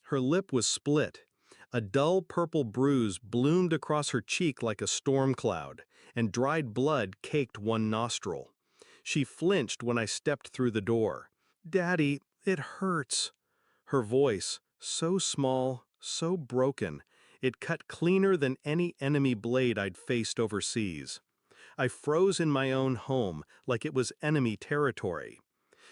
Her lip was split. A dull purple bruise bloomed across her cheek like a storm cloud, and dried blood caked one nostril. She flinched when I stepped through the door. "Daddy, it hurts." Her voice, so small, so broken, it cut cleaner than any enemy blade I'd faced overseas. I froze in my own home like it was enemy territory.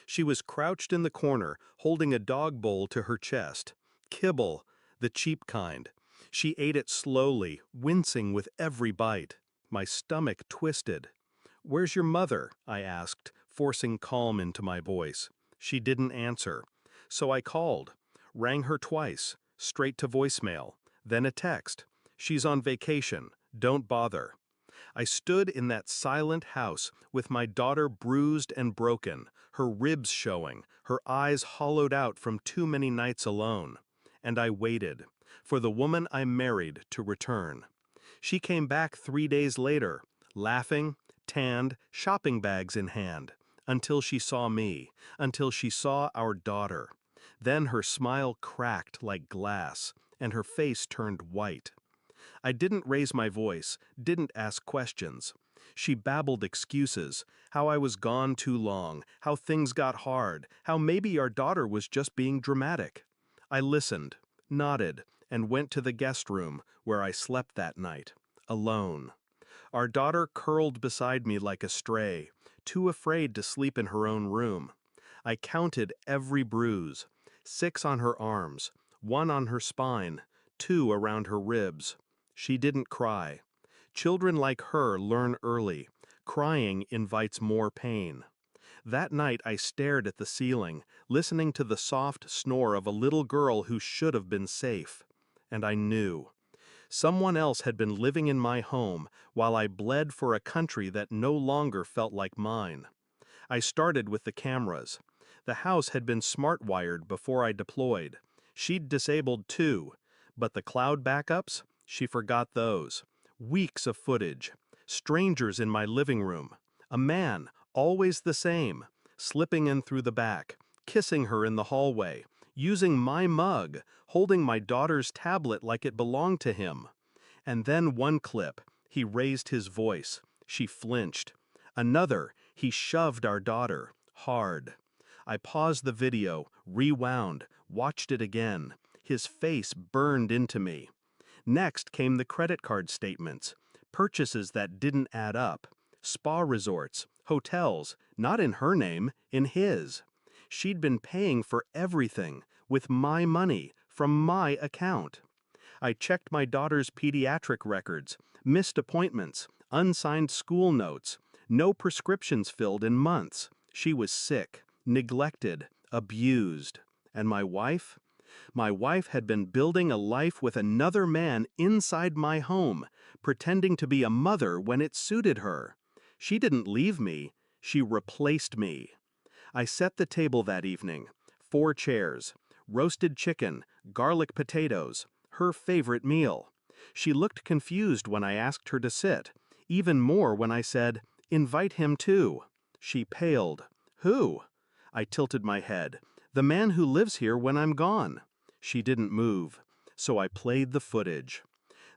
She was crouched in the corner, holding a dog bowl to her chest. Kibble, the cheap kind. She ate it slowly, wincing with every bite. My stomach twisted. "Where's your mother?" I asked, forcing calm into my voice. She didn't answer. So I called, rang her twice, straight to voicemail, then a text. "She's on vacation. Don't bother." I stood in that silent house with my daughter bruised and broken, her ribs showing, her eyes hollowed out from too many nights alone. And I waited for the woman I married to return. She came back 3 days later, laughing, tanned, shopping bags in hand, until she saw me, until she saw our daughter. Then her smile cracked like glass, and her face turned white. I didn't raise my voice, didn't ask questions. She babbled excuses, how I was gone too long, how things got hard, how maybe our daughter was just being dramatic. I listened, nodded, and went to the guest room where I slept that night, alone. Our daughter curled beside me like a stray, too afraid to sleep in her own room. I counted every bruise, 6 on her arms, 1 on her spine, 2 around her ribs. She didn't cry. Children like her learn early. Crying invites more pain. That night I stared at the ceiling, listening to the soft snore of a little girl who should have been safe. And I knew. Someone else had been living in my home while I bled for a country that no longer felt like mine. I started with the cameras. The house had been smart-wired before I deployed. She'd disabled 2, but the cloud backups? She forgot those. Weeks of footage. Strangers in my living room. A man, always the same, slipping in through the back, kissing her in the hallway, using my mug, holding my daughter's tablet like it belonged to him. And then one clip, he raised his voice. She flinched. Another, he shoved our daughter, hard. I paused the video, rewound, watched it again. His face burned into me. Next came the credit card statements, purchases that didn't add up, spa resorts, hotels, not in her name, in his. She'd been paying for everything, with my money, from my account. I checked my daughter's pediatric records, missed appointments, unsigned school notes, no prescriptions filled in months. She was sick, neglected, abused. And my wife? My wife had been building a life with another man inside my home, pretending to be a mother when it suited her. She didn't leave me, she replaced me. I set the table that evening, 4 chairs, roasted chicken, garlic potatoes, her favorite meal. She looked confused when I asked her to sit, even more when I said, "Invite him too." She paled. "Who?" I tilted my head. "The man who lives here when I'm gone." She didn't move, so I played the footage.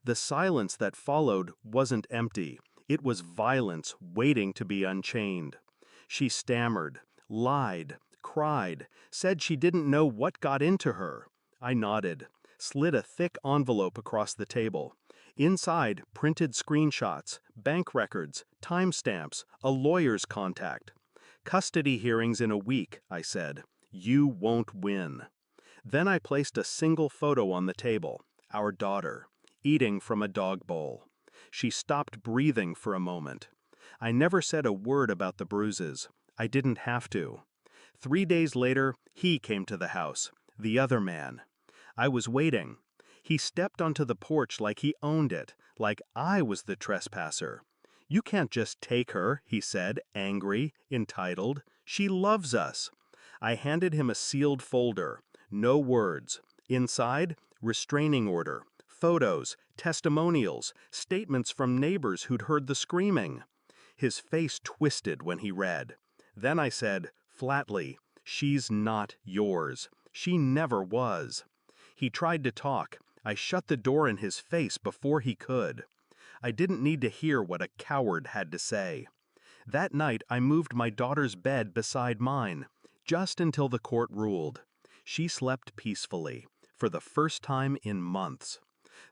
The silence that followed wasn't empty. It was violence waiting to be unchained. She stammered, lied, cried, said she didn't know what got into her. I nodded, slid a thick envelope across the table. Inside, printed screenshots, bank records, timestamps, a lawyer's contact. "Custody hearings in a week," I said. "You won't win." Then I placed a single photo on the table, our daughter, eating from a dog bowl. She stopped breathing for a moment. I never said a word about the bruises. I didn't have to. 3 days later, he came to the house, the other man. I was waiting. He stepped onto the porch like he owned it, like I was the trespasser. "You can't just take her," he said, angry, entitled. "She loves us." I handed him a sealed folder. No words. Inside, restraining order, photos, testimonials, statements from neighbors who'd heard the screaming. His face twisted when he read. Then I said, flatly, "She's not yours. She never was." He tried to talk. I shut the door in his face before he could. I didn't need to hear what a coward had to say. That night I moved my daughter's bed beside mine, just until the court ruled. She slept peacefully, for the first time in months.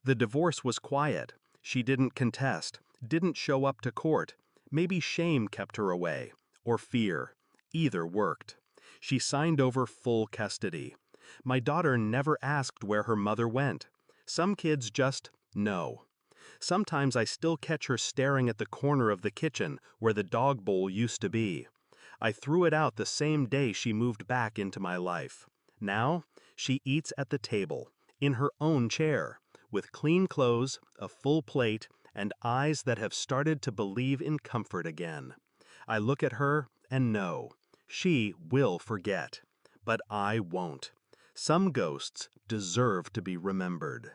The divorce was quiet. She didn't contest, didn't show up to court. Maybe shame kept her away, or fear. Either worked. She signed over full custody. My daughter never asked where her mother went. Some kids just know. Sometimes I still catch her staring at the corner of the kitchen where the dog bowl used to be. I threw it out the same day she moved back into my life. Now, she eats at the table, in her own chair, with clean clothes, a full plate, and eyes that have started to believe in comfort again. I look at her and know, she will forget. But I won't. Some ghosts deserve to be remembered.